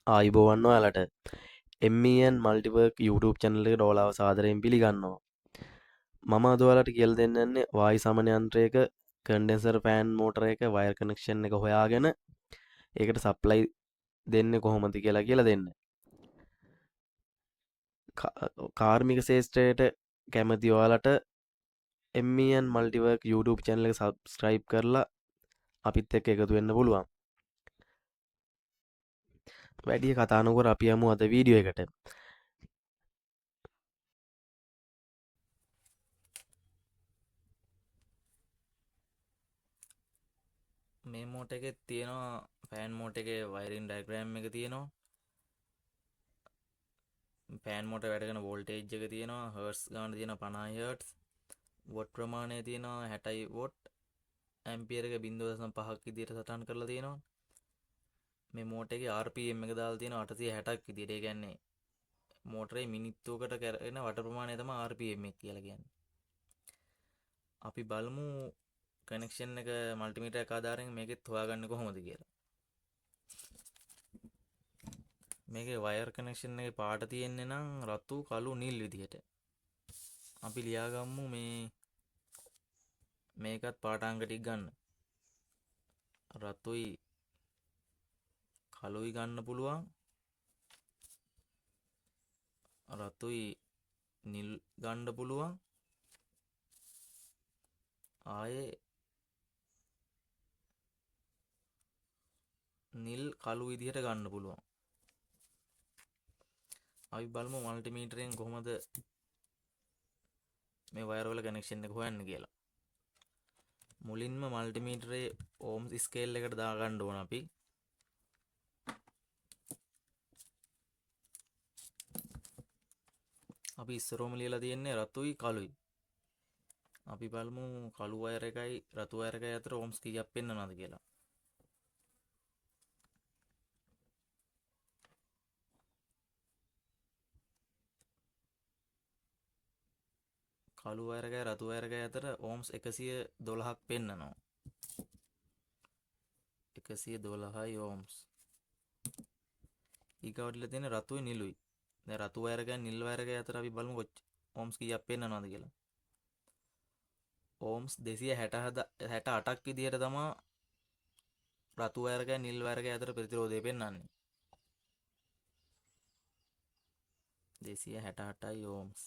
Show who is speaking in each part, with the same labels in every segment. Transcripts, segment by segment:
Speaker 1: ආයිබෝවන් ඔයාලට MEN මල්ටිවර්ක් YouTube channel එකට ඔයාලව සාදරයෙන් පිළිගන්නවා. මම අද ඔයාලට කියලා දෙන්න යන්නේ වායු සමන යන්ත්‍රයක කන්ඩෙන්සර් ෆෑන් මෝටර එක වයර් කනෙක්ෂන් එක හොයාගෙන ඒකට සප්ලයි දෙන්නේ කොහොමද කියලා දෙන්න. කාර්මික ශේෂ්ත්‍රයට කැමති ඔයාලට MEN මල්ටිවර්ක් YouTube channel එක subscribe කරලා අපිත් එක්ක එකතු වෙන්න පුළුවන්. වැඩි කතා නොකර අපි යමු අද වීඩියෝ එකට.
Speaker 2: මේ මෝටර් එකේ තියෙනවා ෆෑන් මෝටර් එකේ වයරින් ඩයග්‍රෑම් එක තියෙනවා. ෆෑන් මෝටර් වැඩ කරන වෝල්ටේජ් එක තියෙනවා. හර්ට්ස් ගාන තියෙනවා 50 හර්ට්ස්. වොට් ප්‍රමාණය තියෙනවා 60 වොට්. ඇම්පියර් එක 0.5ක් විදියට සටහන් කරලා තියෙනවා. මේ මෝටර් එකේ RPM එක දාලා තියෙනවා 860ක් විදියට. ඒ කියන්නේ මෝටරේ මිනිත්තුවකට කරන වට ප්‍රමාණය තමයි RPM එක කියලා කියන්නේ. අපි බලමු කනෙක්ෂන් එක මල්ටිමීටර් එක ආධාරයෙන් මේකෙත් හොයාගන්නේ කොහොමද කියලා. මේකේ වයර් කනෙක්ෂන් එකේ පාට තියෙන්නේ නම් රතු කළු නිල් විදිහට. අපි ලියාගමු මේකත් පාඨාංග ටික ගන්න. රතුයි කළුයි ගන්න පුළුවන්. රතුයි නිල් ගන්න පුළුවන්. ආයේ නිල් කළු විදිහට ගන්න පුළුවන්. අපි බලමු මල්ටිමීටරයෙන් කොහොමද මේ වයර් වල කනෙක්ෂන් එක හොයන්නේ කියලා. මුලින්ම මල්ටිමීටරේ ඕම්ස් ස්කේල් එකට දාගන්න ඕන අපි. අපි ඉස්සරෝම ලියලා තියෙන්නේ රතුයි කළුයි. අපි බලමු කළු වයර් එකයි රතු වයර් එකයි අතර ඕම්ස් කීයක් පෙන්වනවද කියලා. කළු වයර් එකයි රතු වයර් එකයි අතර ඕම්ස් 112ක් පෙන්වනවා. 112යි ඕම්ස්. ඊගොඩල තියෙන රතුයි නිලුයි. දැන් රතු වයර් එකයි නිල් වයර් එකයි අතර අපි බලමු ඕම්ස් කීයක් පෙන්වනවද කියලා. ඕම්ස් 268ක් විදිහට තමයි රතු වයර් එකයි නිල් වයර් එකයි අතර ප්‍රතිරෝධය පෙන්වන්නේ. 268යි ඕම්ස්.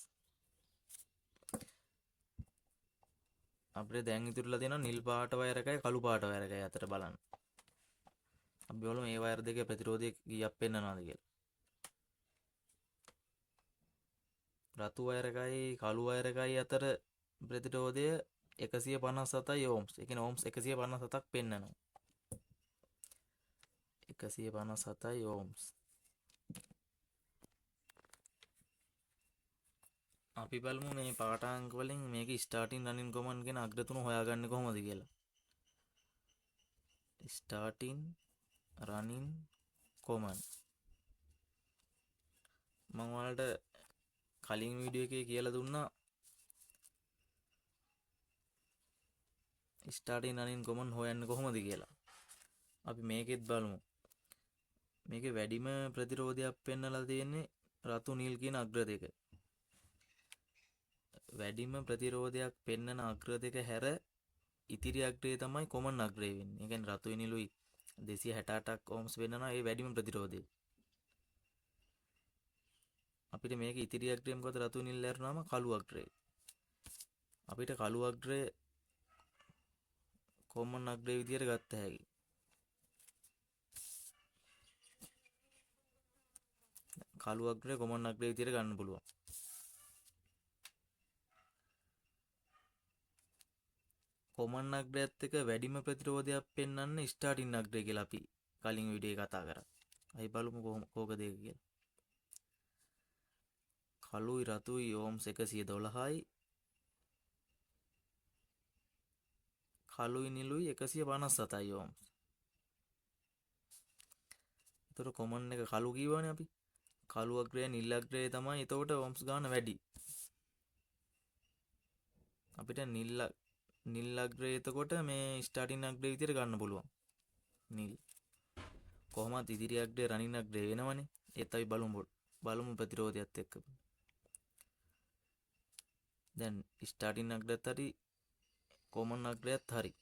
Speaker 2: අපිට දැන් ඉතුරුලා තියෙනවා නිල් පාට වයර් එකයි කළු පාට වයර් එකයි අතර බලන්න. අපි බලමු මේ වයර් දෙකේ ප්‍රතිරෝධය කීයක් පෙන්වනවද කියලා. රතු වයර් එකයි කළු වයර් එකයි අතර ප්‍රතිරෝධය 157යි ඕම්ස්. ඒ කියන්නේ ඕම්ස් 157ක් පෙන්වනවා. 157යි ඕම්ස්. අපි බලමු මේ පාඨාංග වලින් මේක ස්ටාර්ටින් රනින් කොමන් කියන අග්‍ර තුන හොයාගන්නේ කොහොමද කියලා. Starting running common. මම ඔයාලට කලින් වීඩියෝ එකේ කියලා දුන්නා ස්ටාර්ටින් රනින් කොමන් හොයන්නේ කොහොමද කියලා. අපි මේකෙත් බලමු. මේකේ වැඩිම ප්‍රතිරෝධයක් පෙන්වලා තියෙන්නේ රතු නිල් කියන අග්‍ර දෙක. වැඩිම ප්‍රතිරෝධයක් පෙන්වන අග්‍ර දෙක හැර ඉතිරි අග්‍රය තමයි කොමන් අග්‍රය වෙන්නේ. ඒ කියන්නේ රතුයි නිලුයි 268ක් ඕම්ස් වෙන්නනවා ඒ වැඩිම ප්‍රතිරෝධය. අපිට මේක ඉතිරි අග්‍රය මොකද රතුයි නිල් ඇරුණාම කළු අග්‍රය. අපිට කළු අග්‍රය කොමන් අග්‍රය විදියට ගත්ත හැකි. කළු අග්‍රය කොමන් අග්‍රය විදියට ගන්න පුළුවන්. කොමන් අග්‍රයත් එක්ක වැඩිම ප්‍රතිරෝධයක් පෙන්වන්නේ ස්ටාර්ටින් අග්‍රය කියලා අපි කලින් වීඩියෝ එකේ කතා කරා. අපි බලමු කෝකද ඒක කියලා. කළුයි රතුයි ඕම්ස් 112යි. කළුයි නිලුයි 157යි ඕම්ස්. ඒතර කොමන් එක කළු කියවනේ අපි. කළු අග්‍රය නිල් අග්‍රය තමයි එතකොට ඕම්ස් ගන්න වැඩි. අපිට නිල් අග්‍රය එතකොට මේ ස්ටාර්ටින් අග්‍රය විදියට ගන්න පුළුවන්. නිල්. කොහොමත් ඉදිරි අග්‍රේ රනින් අග්‍රේ වෙනවනේ. ඒත් අපි බලමු ප්‍රතිරෝධයත් එක්ක. දැන් ස්ටාර්ටින් අග්‍රයත් හරි කොමන් අග්‍රයත් හරි.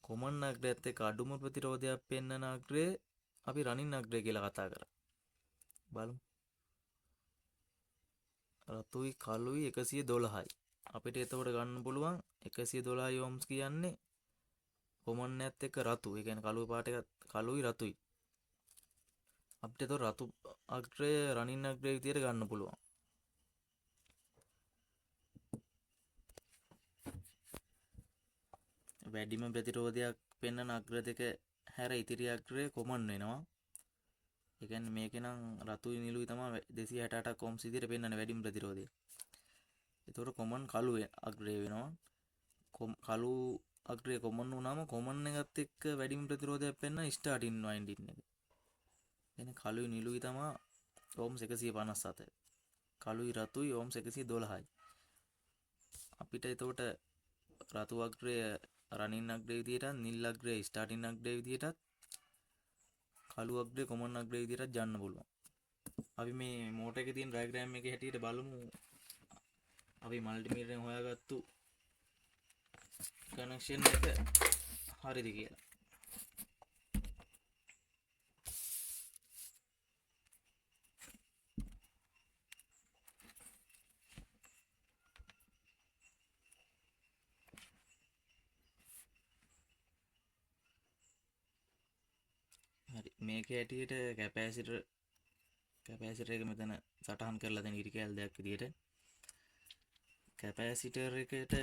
Speaker 2: කොමන් අග්‍රයත් එක්ක අඩුම ප්‍රතිරෝධයක් පෙන්වන අග්‍රේ අපි රනින් අග්‍රේ කියලා කතා කරා. බලමු. රතුයි කළුයි 112යි. අපිට එතකොට ගන්න පුළුවන් 112 ohms කියන්නේ කොමන් එකත් එක්ක රතු. ඒ කියන්නේ කළු පාට එක කළුයි රතුයි. අපිට එතකොට රතු අග්‍රය රනින් අග්‍රය විදියට ගන්න පුළුවන්. වැඩිම ප්‍රතිරෝධයක් පෙන්වන අග්‍ර දෙක හැර ඉතිරි අග්‍රය කොමන් වෙනවා. ඒ කියන්නේ මේකේ නම් රතුයි නිලුයි තමයි 268ක් ohms විදියට පෙන්වන්නේ වැඩිම ප්‍රතිරෝධය. ඒතකොට කොමන් කළු අග්‍රය වෙනවා. කළු අග්‍රය කොමන් වුණාම කොමන් එකත් එක්ක වැඩිම ප්‍රතිරෝධයක් පෙන්වන ස්ටාර්ටින් වයින්ඩින් එක. එන්නේ කළුයි නිලුයි තමයි ohms 157. කළුයි රතුයි ohms 112යි. අපිට එතකොට රතු අග්‍රය රනින් අග්‍රය විදියටත් නිල් අග්‍රය ස්ටාර්ටින් අග්‍රය විදියටත් කළු අග්‍රය කොමන් අග්‍රය විදියටත් ගන්න පුළුවන්. අපි මේ මෝටර් එකේ තියෙන ඩයග්‍රෑම් එකේ හැටියට බලමු. අපි මල්ටිමීටරෙන් හොයාගත්තු කනෙක්ෂන් එක හරිද කියලා. හරි මේකේ හැටියට කැපැසිටර් එක මෙතන සටහන් කරලා දෙන ඉරි කැල් දෙයක් විදියට කැපැසිටර් එකට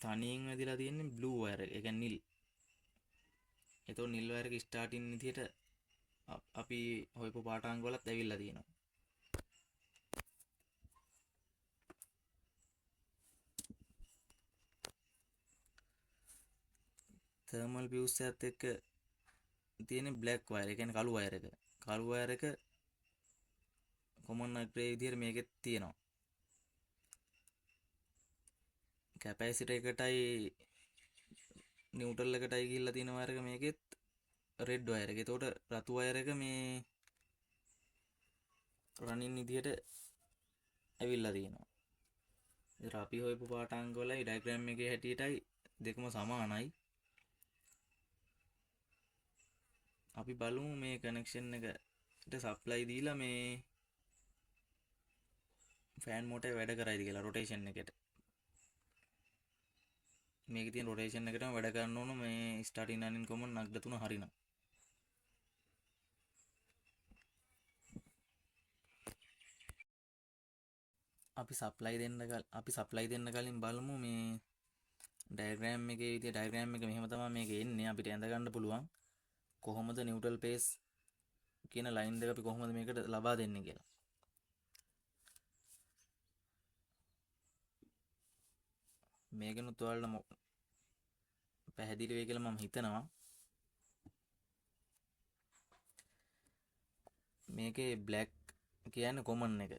Speaker 2: තනියෙන් වැදිලා තියෙන්නේ බ්ලූ වයර් එක. ඒ කියන්නේ නිල්. ඒතකොට නිල් වයර් එක ස්ටාර්ටින් විදියට අපි හොයපු පාඨාංග වලත් ඇවිල්ලා තියෙනවා. තර්මල් ෆියුස් එකත් එක්ක තියෙන බ්ලැක් වයර්. ඒ කියන්නේ කළු වයර් එක. කළු වයර් එක කොමන් අග්‍රේ විදියට මේකෙත් තියෙනවා. කැපැසිටර් එකටයි නිව්ට්‍රල් එකටයි ගිහිල්ලා තියෙන වයර් එක මේකෙත් රෙඩ් වයර් එක. ඒතකොට රතු වයර් එක මේ රනින් විදියට ඇවිල්ලා තියෙනවා. ඒතර අපි හොයපු පාඨාංග වලයි ඩයග්‍රෑම් එකේ හැටියටයි දෙකම සමානයි. අපි බලමු මේ කනෙක්ෂන් එකට සප්ලයි දීලා මේ ෆෑන් මෝටර් වැඩ කරයිද කියලා රොටේෂන් එකට. මේකේ තියෙන රොටේෂන් එකටම වැඩ කරන්න ඕන මේ ස්ටාර්ටින් රනින් කොමන් අග්‍ර තුන හරිනම්. අපි සප්ලයි දෙන්න කලින් බලමු මේ ඩයග්‍රෑම් එකේ විදිය ඩයග්‍රෑම් එක මෙහෙම තමයි මේක එන්නේ. අපිට ඇඳ ගන්න පුළුවන් කොහොමද නිව්ට්‍රල් පේස් කියන ලයින් දෙක අපි කොහොමද මේකට ලබා දෙන්නේ කියලා. මේකෙනුත් ඔයාලට පැහැදිලි වෙයි කියලා මම හිතනවා. මේකේ බ්ලැක් කියන්නේ කොමන් එක.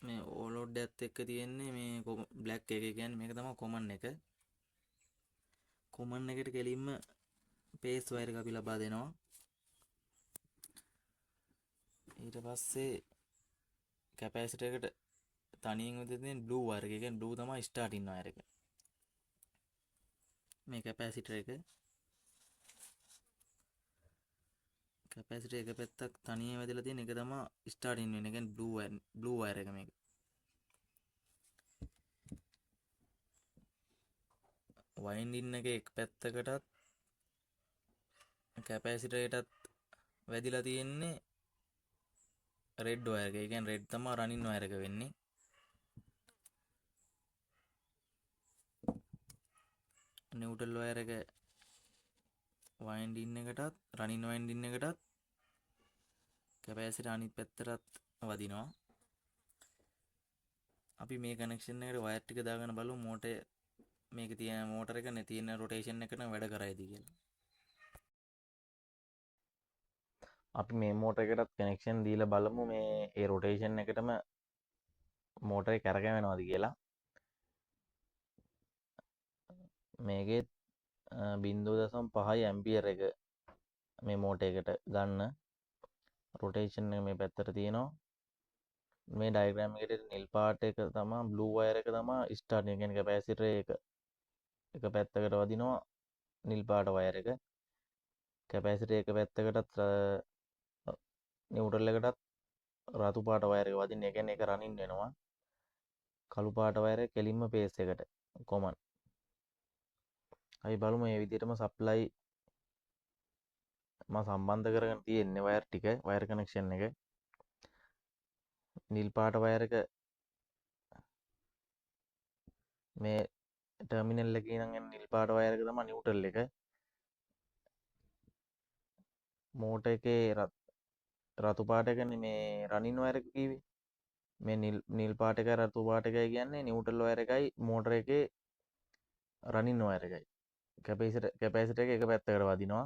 Speaker 2: මේ ඕලෝඩ් එකත් එක්ක තියෙන්නේ මේ බ්ලැක් එක. කියන්නේ මේක තමයි කොමන් එක. කොමන් එකට කෙලින්ම පේස් වයර් එක අපි ලබා දෙනවා. ඊට පස්සේ කැපැසිටර් එකට තනියෙන් උදේ තියෙන බ්ලූ වයර් එක. කියන්නේ බ්ලූ තමයි ස්ටාර්ටින් වයර් එක. මේ කැපැසිටර් එක එක පැත්තක් තනියෙන් වැදලා තියෙන එක තමයි ස්ටාර්ටින් වෙන. ඒ කියන්නේ බ්ලූ වයර් එක මේක. වයින්ඩින් එක එක් පැත්තකටත් කැපැසිටර් එකටත් වැදිලා තියෙන්නේ රෙඩ් වයර් එක. ඒ කියන්නේ රෙඩ් තමයි රනින් වයර් එක වෙන්නේ. නිව්ට්‍රල් වයර් එක වයින්ඩින් එකටත් රනින් වයින්ඩින් එකටත් කැපැසිටර් අනිත් පැත්තටත් වදිනවා. අපි මේ කනෙක්ෂන් එකට වයර් ටික දාගෙන බලමු මෝටරේ මේක තියෙන මෝටර එක තියෙන රොටේෂන් එකට වැඩ කරයිද කියලා.
Speaker 1: අපි මේ මෝටර් එකටත් කනෙක්ෂන් දීලා බලමු මේ ඒ රොටේෂන් එකටම මෝටරේ කැරකෙනවද කියලා. මේකේ 0.5 ඇම්පියර් එක මේ මෝටර් එකට ගන්න රොටේෂන් එක මේ පැත්තට තියෙනවා. මේ ඩයග්‍රෑම් එකට නිල් පාට එක තමයි බ්ලූ වයර් එක තමයි ස්ටාර්ටින් කියන්නේ කැපැසිටර් එක පැත්තකට වදිනවා නිල් පාට වයර් එක. කැපැසිටර් එක පැත්තකටත් නිව්ට්‍රල් එකටත් රතු පාට වයර් එක වදින්න. ඒ කියන්නේ ඒක රනින් වෙනවා. කළු පාට වයර් එක කෙලින්ම පේස් එකට කොමන්. අපි බලමු මේ විදිහටම සප්ලයි මම සම්බන්ධ කරගෙන තියෙන්නේ වයර් ටික වයර් කනෙක්ෂන් එක. නිල් පාට වයර් එක මේ ටර්මිනල් එකේ ඉඳන් එන නිල් පාට වයර් එක තමයි නිව්ට්‍රල් එක. මෝටර් එකේ රතු පාට එකනේ මේ රනින් වයර් එක කිව්වේ. මේ නිල් පාට එකයි රතු පාට එකයි කියන්නේ නිව්ට්‍රල් වයර් එකයි මෝටර් එකේ රනින් වයර් එකයි. කැපැසිටර් එක එක පැත්තකට වදිනවා.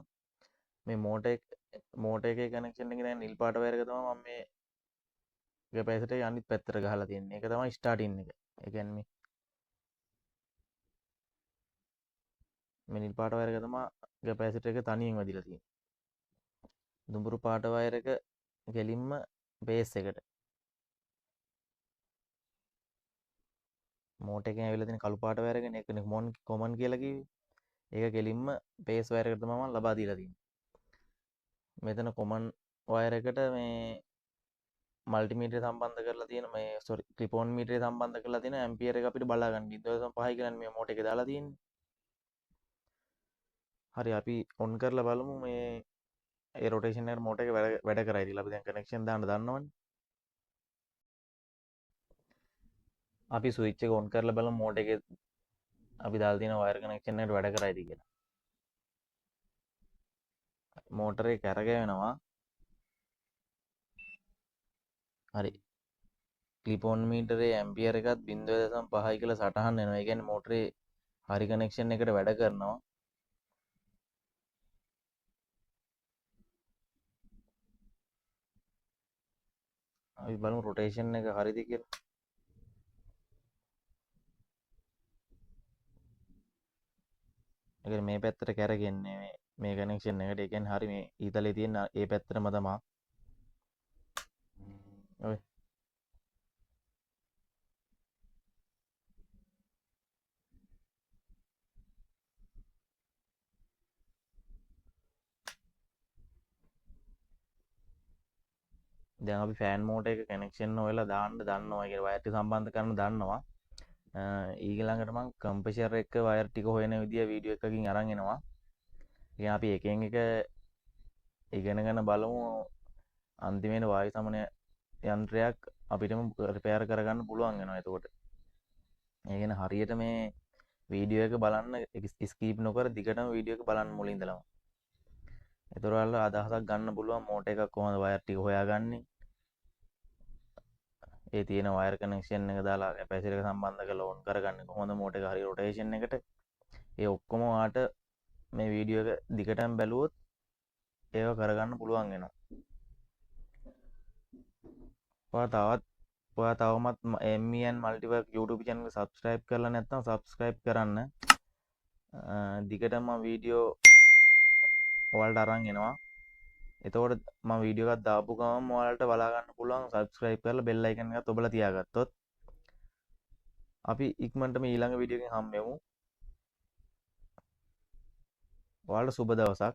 Speaker 1: මේ මෝටර් එකේ කනෙක්ෂන් එකේ දැන් නිල් පාට වයර් එක තමයි මම මේ කැපැසිටර් එක අනිත් පැත්තට ගහලා තියෙන්නේ. ඒක තමයි ස්ටාර්ටින් එක. ඒ කියන්නේ මේ නිල් පාට වයර් එක තමයි කැපැසිටර් එක තනියෙන් වදිලා තියෙන්නේ. දුඹුරු පාට වයර් එක කෙලින්ම බේස් එකට. මෝටර් එකෙන් ඇවිල්ලා තියෙන කළු පාට වයර් එකනේ ඒක කොමන් කියලා කිව්වේ. ඒක කෙලින්ම බේස් වයර් එකට තමයි මම ලබා දීලා තියෙන්නේ. මෙතන කොමන් වයර් එකට මේ මල්ටිමීටරය සම්බන්ධ කරලා තියෙන මේ ක්ලිප්-ඔන් මීටරය සම්බන්ධ කරලා තියෙන ඇම්පියර් එක අපිට බලා ගන්න 0.5 කියලා මේ මෝටර් එකේ දාලා තියෙන්නේ. හරි අපි ඔන් කරලා බලමු මේ ඒ රොටේෂන් එකට මෝටර් එක වැඩ කරයි කියලා. අපි දැන් කනෙක්ෂන් දාන්න දන්නවනේ. අපි ස්විච් එක ඔන් කරලා බලමු මෝටර් එකේ අපි දාලා තියෙන වයර් කනෙක්ෂන් එකට වැඩ කරයිද කියලා. මෝටරේ කැරගෙනවා. හරි. ක්ලිප්-ඔන් මීටරේ ඇම්පියර් එකත් 0.5 කියලා සටහන් වෙනවා. ඒ කියන්නේ මෝටරේ හරි කනෙක්ෂන් එකට වැඩ කරනවා. අපි බලමු රොටේෂන් එක හරිද කියලා. ඒ කියන්නේ මේ පැත්තට කැරගෙන්නේ මේ කනෙක්ෂන් එකට. ඒ කියන්නේ හරි මේ ඊතලේ තියෙන ඒ පැත්තටම තමයි. ඔය දැන් අපි ෆෑන් මෝටර් එක කනෙක්ෂන් හොයලා දාන්න දන්නවා. ඒ කියන්නේ වයර් ටික සම්බන්ධ කරන්න දන්නවා. ඊළඟට මම කම්ප්‍රෙසර් එක වයර් ටික හොයන විදිය වීඩියෝ එකකින් අරන් එනවා. ඉතින් අපි එකෙන් එක ඉගෙනගෙන බලමු අන්තිමේට වායු සමන යන්ත්‍රයක් අපිටම රිපෙයාර් කරගන්න පුළුවන් වෙනවා එතකොට. ඒ කියන්නේ හරියට මේ වීඩියෝ එක බලන්න ස්කිප් නොකර දිගටම වීඩියෝ එක බලන්න මුලින් ඉඳලම. එතකොට ඔයාලට අදහසක් ගන්න පුළුවන් මෝටර් එකක් කොහොමද වයර් ටික හොයාගන්නේ. ඒ තියෙන වයර් කනෙක්ෂන් එක දාලා කැපැසිටර් එක සම්බන්ධ කරලා ඔන් කරගන්නේ කොහොමද මෝටර් එක හරිය රොටේෂන් එකට. ඒ ඔක්කොම ඔයාට මේ වීඩියෝ එක දිගටම බැලුවොත් ඒව කරගන්න පුළුවන් වෙනවා. ඔයා තවමත් MEN Multiwork YouTube channel එක subscribe කරලා නැත්නම් subscribe කරන්න. දිගටම වීඩියෝ ඔයාලට අරන් එනවා. එතකොට මම වීඩියෝ එකක් දාපු ගමන් ඔයාලට බලා ගන්න පුළුවන් subscribe කරලා bell icon එකත් ඔබලා තියාගත්තොත්. අපි ඉක්මනටම ඊළඟ වීඩියෝ එකෙන් හම්බෙමු. ඔයාලට සුබ දවසක්.